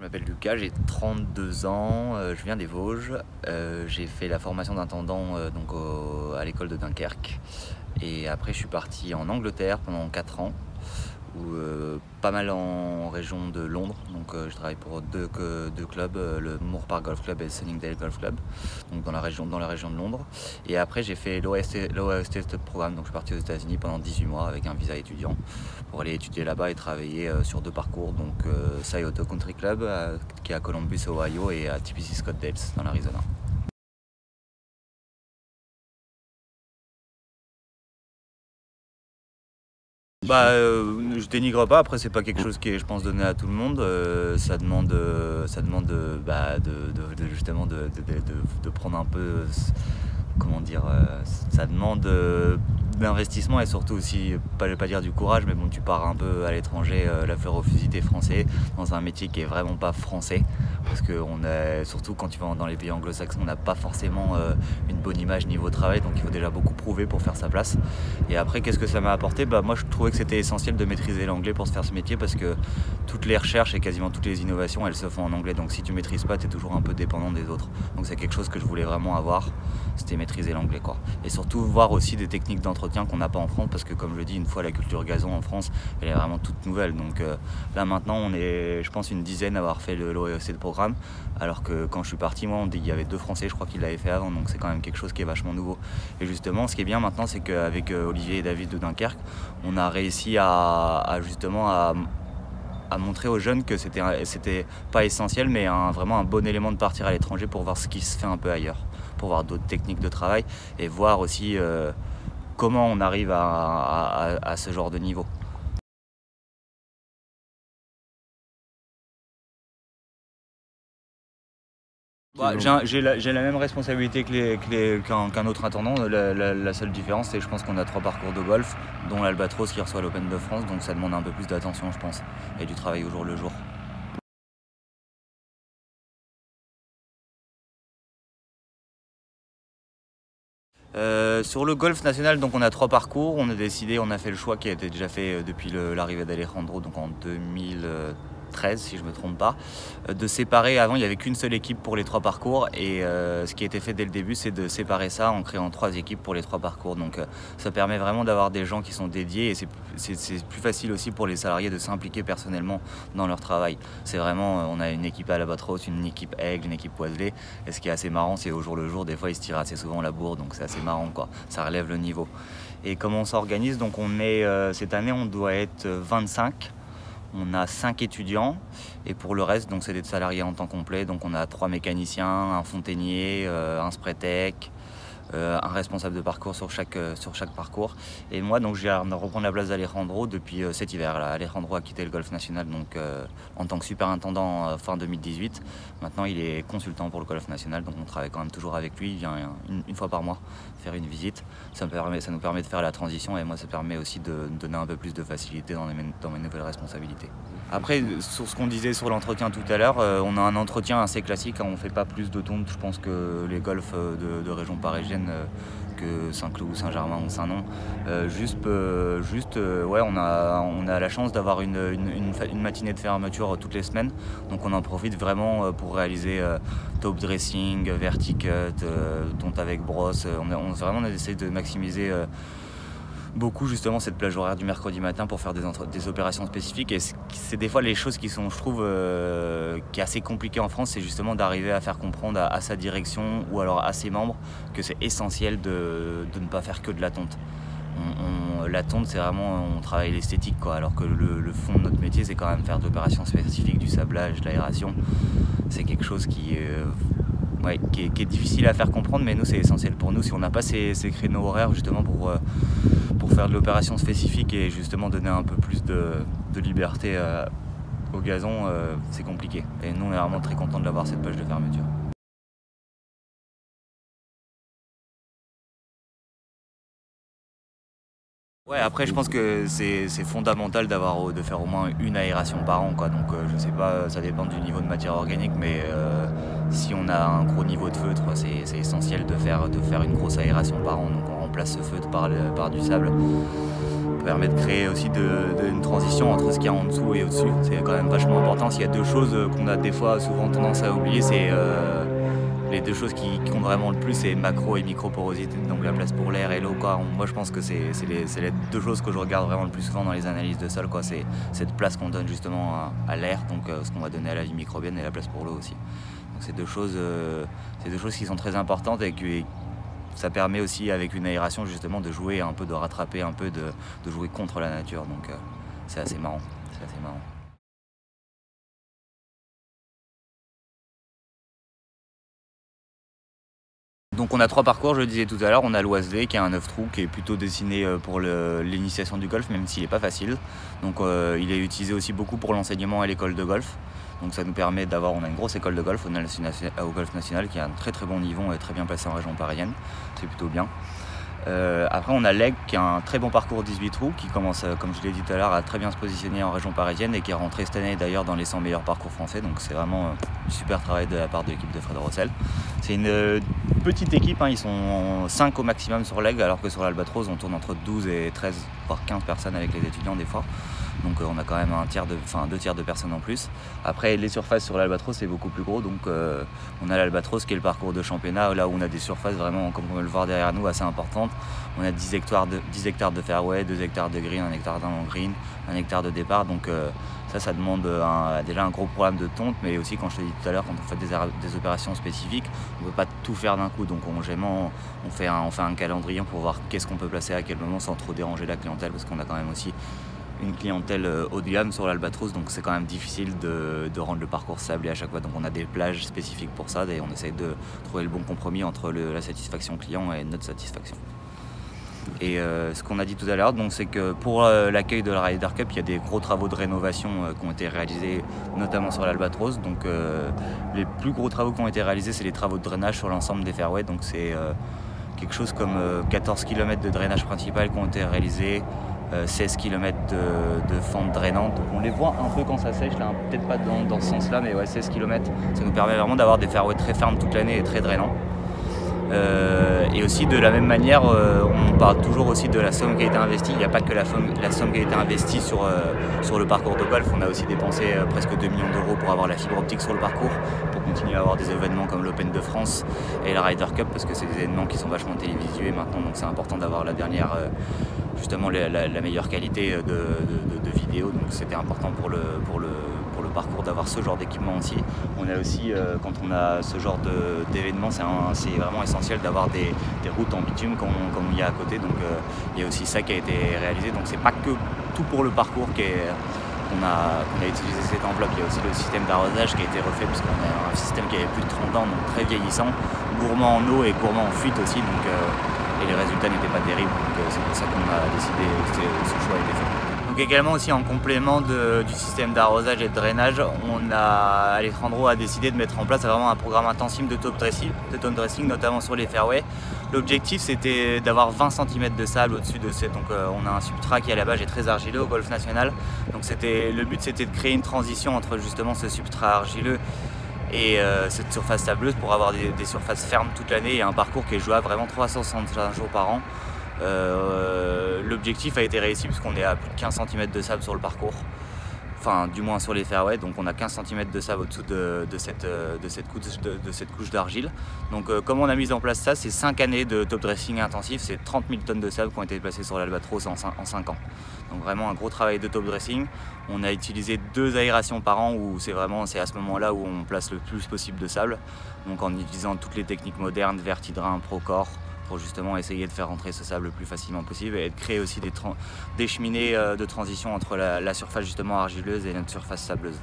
Je m'appelle Lucas, j'ai 32 ans, je viens des Vosges. J'ai fait la formation d'intendant à l'école de Dunkerque. Et après, je suis parti en Angleterre pendant 4 ans, pas mal en région de Londres. Je travaille pour deux clubs, le Moor Park Golf Club et le Sunningdale Golf Club, donc dans la région de Londres. Et après, j'ai fait l'Ohio State Programme, donc je suis parti aux États-Unis pendant 18 mois avec un visa étudiant pour aller étudier là-bas et travailler sur 2 parcours, donc Scioto Country Club qui est à Columbus, Ohio, et à TPC Scottsdale dans l'Arizona. Je dénigre pas. Après, c'est pas quelque chose qui est, je pense, donné à tout le monde. Ça demande justement de prendre un peu, comment dire, ça demande d'investissement et surtout aussi, je vais pas dire du courage, mais bon, tu pars un peu à l'étranger, la fleur au fusil, t'es français, dans un métier qui est vraiment pas français, parce que surtout quand tu vas dans les pays anglo-saxons, on n'a pas forcément une bonne image niveau travail, donc il faut déjà beaucoup prouver pour faire sa place. Et après, qu'est-ce que ça m'a apporté? Moi, je trouvais que c'était essentiel de maîtriser l'anglais pour se faire ce métier, parce que toutes les recherches et quasiment toutes les innovations, elles se font en anglais, donc si tu maîtrises pas, tu es toujours un peu dépendant des autres. Donc c'est quelque chose que je voulais vraiment avoir, c'était maîtriser l'anglais, quoi. Et surtout voir aussi des techniques d'entretien qu'on n'a pas en France, parce que comme je le dis, une fois la culture gazon en France, elle est vraiment toute nouvelle. Donc là maintenant, on est, je pense, une dizaine à avoir fait l'Ohio State Programme, alors que quand je suis parti, moi, il y avait 2 Français, je crois, qui l'avaient fait avant, donc c'est quand même quelque chose qui est vachement nouveau. Et justement, ce qui est bien maintenant, c'est qu'avec Olivier et David de Dunkerque, on a réussi à montrer aux jeunes que c'était pas essentiel, mais vraiment un bon élément de partir à l'étranger pour voir ce qui se fait un peu ailleurs, pour voir d'autres techniques de travail et voir aussi comment on arrive à ce genre de niveau. J'ai la même responsabilité qu'un autre intendant. La seule différence, c'est que je pense qu'on a 3 parcours de golf, dont l'Albatros qui reçoit l'Open de France, donc ça demande un peu plus d'attention, je pense, et du travail au jour le jour. Sur le golf national, donc on a 3 parcours. On a fait le choix qui a été déjà fait depuis l'arrivée d'Alejandro, donc en 2013 si je me trompe pas, de séparer. Avant, il n'y avait qu'une seule équipe pour les 3 parcours, et ce qui a été fait dès le début, c'est de séparer ça en créant 3 équipes pour les 3 parcours. Donc ça permet vraiment d'avoir des gens qui sont dédiés, et c'est plus facile aussi pour les salariés de s'impliquer personnellement dans leur travail. C'est vraiment, on a une équipe à l'Albatros, une équipe Aigle, une équipe Oiselay, et ce qui est assez marrant, c'est au jour le jour, des fois ils se tirent assez souvent la bourre, donc c'est assez marrant, quoi. Ça relève le niveau. Et comment on s'organise? Donc cette année, on doit être 25. On a 5 étudiants, et pour le reste, donc c'est des salariés en temps complet. Donc on a 3 mécaniciens, un fontainier, un spray tech, un responsable de parcours sur chaque parcours. Et moi, donc, je viens de reprendre la place d'Alejandro depuis cet hiver. Alejandro a quitté le golf national en tant que superintendant fin 2018. Maintenant, il est consultant pour le golf national, donc on travaille quand même toujours avec lui. Il vient une fois par mois faire une visite. Ça nous permet de faire la transition, et moi, ça permet aussi de donner un peu plus de facilité dans mes nouvelles responsabilités. Après, sur ce qu'on disait sur l'entretien tout à l'heure, on a un entretien assez classique, hein. On ne fait pas plus de tontes, je pense, que les golfs de région parisienne, que Saint-Cloud, Saint-Germain ou Saint-Nom. On a la chance d'avoir une matinée de fermeture toutes les semaines, donc on en profite vraiment pour réaliser top dressing, verticut, tonte avec brosse. On essaie de maximiser beaucoup justement cette plage horaire du mercredi matin pour faire des opérations spécifiques. Et c'est des fois les choses qui sont, je trouve, qui est assez compliqué en France, c'est justement d'arriver à faire comprendre à sa direction ou alors à ses membres que c'est essentiel de ne pas faire que de la tonte. La tonte, c'est vraiment, on travaille l'esthétique, quoi, alors que le fond de notre métier, c'est quand même faire de l'opération spécifique, du sablage, de l'aération. C'est quelque chose qui est difficile à faire comprendre, mais nous, c'est essentiel pour nous. Si on n'a pas ces créneaux horaires justement pour faire de l'opération spécifique et justement donner un peu plus de liberté au gazon, c'est compliqué. Et nous, on est vraiment très contents de l'avoir, cette plage de fermeture. Ouais, après, je pense que c'est fondamental de faire au moins une aération par an, quoi. Donc je sais pas, ça dépend du niveau de matière organique, mais si on a un gros niveau de feutre, c'est essentiel de faire une grosse aération par an. Donc on remplace ce feutre par du sable permet de créer aussi une transition entre ce qu'il y a en dessous et au-dessus. C'est quand même vachement important. S'il y a deux choses qu'on a des fois souvent tendance à oublier, c'est les deux choses qui comptent vraiment le plus, c'est macro et micro porosité, donc la place pour l'air et l'eau. Moi je pense que c'est les deux choses que je regarde vraiment le plus souvent dans les analyses de sol. C'est cette place qu'on donne justement à l'air, donc ce qu'on va donner à la vie microbienne, et la place pour l'eau aussi. Donc c'est deux choses qui sont très importantes, et ça permet aussi avec une aération justement de jouer un peu, de rattraper un peu, de jouer contre la nature. Donc c'est assez marrant. Donc on a 3 parcours, je le disais tout à l'heure. On a l'Oiselay qui est un 9 trous qui est plutôt dessiné pour l'initiation du golf, même s'il n'est pas facile. Donc il est utilisé aussi beaucoup pour l'enseignement à l'école de golf. Donc ça nous permet on a une grosse école de golf au Golf National qui a un très très bon niveau et très bien placé en région parisienne. C'est plutôt bien. Après on a l'Aigle qui a un très bon parcours 18 trous qui commence, comme je l'ai dit tout à l'heure, à très bien se positionner en région parisienne, et qui est rentré cette année d'ailleurs dans les 100 meilleurs parcours français. Donc c'est vraiment du super travail de la part de l'équipe de Fred Rossel. C'est une petite équipe, ils sont 5 au maximum sur l'Aigle, alors que sur l'Albatros on tourne entre 12 et 13 voire 15 personnes avec les étudiants des fois. Donc on a quand même 2 tiers de personnes en plus. Après les surfaces sur l'Albatros c'est beaucoup plus gros, donc on a l'Albatros qui est le parcours de championnat, là où on a des surfaces vraiment, comme on peut le voir derrière nous, assez importantes. On a 10 hectares de fairway, 2 hectares de green, 1 hectare d'un long green, 1 hectare de départ. Donc ça demande déjà un gros programme de tonte, mais aussi, quand je te dis tout à l'heure, quand on fait des opérations spécifiques, on ne peut pas tout faire d'un coup. Donc on fait un calendrier pour voir qu'est-ce qu'on peut placer à quel moment sans trop déranger la clientèle, parce qu'on a quand même aussi une clientèle haut de gamme sur l'Albatros, donc c'est quand même difficile de rendre le parcours sablé à chaque fois. Donc on a des plages spécifiques pour ça, et on essaye de trouver le bon compromis entre la satisfaction client et notre satisfaction. Et ce qu'on a dit tout à l'heure, c'est que pour l'accueil de la Ryder Cup, il y a des gros travaux de rénovation qui ont été réalisés, notamment sur l'Albatros. Donc les plus gros travaux qui ont été réalisés, c'est les travaux de drainage sur l'ensemble des fairways. Donc c'est quelque chose comme 14 km de drainage principal qui ont été réalisés, 16 km de fente drainante. Donc on les voit un peu quand ça sèche, là, peut-être pas dans ce sens-là, mais ouais, 16 km. Ça nous permet vraiment d'avoir des fairways très fermes toute l'année et très drainants. Et aussi, de la même manière, on parle toujours aussi de la somme qui a été investie. Il n'y a pas que la somme qui a été investie sur le parcours de golf. On a aussi dépensé presque 2 millions d'euros pour avoir la fibre optique sur le parcours, pour continuer à avoir des événements comme l'Open de France et la Ryder Cup, parce que c'est des événements qui sont vachement télévisués maintenant, donc c'est important d'avoir la dernière, justement la meilleure qualité de vidéo. Donc c'était important pour le parcours d'avoir ce genre d'équipement aussi. On a aussi, quand on a ce genre d'événement, c'est vraiment essentiel d'avoir des routes en bitume comme il y a à côté. Donc il y a aussi ça qui a été réalisé. Donc c'est pas que tout pour le parcours qu'on a utilisé cette enveloppe. Il y a aussi le système d'arrosage qui a été refait, puisqu'on a un système qui avait plus de 30 ans, donc très vieillissant, gourmand en eau et gourmand en fuite aussi. Donc, et les résultats n'étaient pas terribles. Donc c'est pour ça qu'on a décidé, ce choix a été fait. Donc également aussi, en complément du système d'arrosage et de drainage, Alejandro a décidé de mettre en place vraiment un programme intensif de top dressing, notamment sur les fairways. L'objectif, c'était d'avoir 20 cm de sable au-dessus de cette. Donc on a un substrat qui à la base est très argileux au Golf National. Donc le but, c'était de créer une transition entre justement ce substrat argileux et cette surface sableuse, pour avoir des surfaces fermes toute l'année et un parcours qui est jouable vraiment 365 jours par an. L'objectif a été réussi, puisqu'on est à plus de 15 cm de sable sur le parcours, enfin du moins sur les fairways. Donc on a 15 cm de sable au-dessous de cette couche d'argile. Donc comment on a mis en place ça, c'est 5 années de top dressing intensif, c'est 30 000 tonnes de sable qui ont été placées sur l'Albatros en 5 ans. Donc vraiment un gros travail de top dressing. On a utilisé 2 aérations par an, où c'est à ce moment-là où on place le plus possible de sable, donc en utilisant toutes les techniques modernes, Vertidrain, Procore, pour justement essayer de faire rentrer ce sable le plus facilement possible, et de créer aussi des cheminées de transition entre la surface justement argileuse et notre surface sableuse.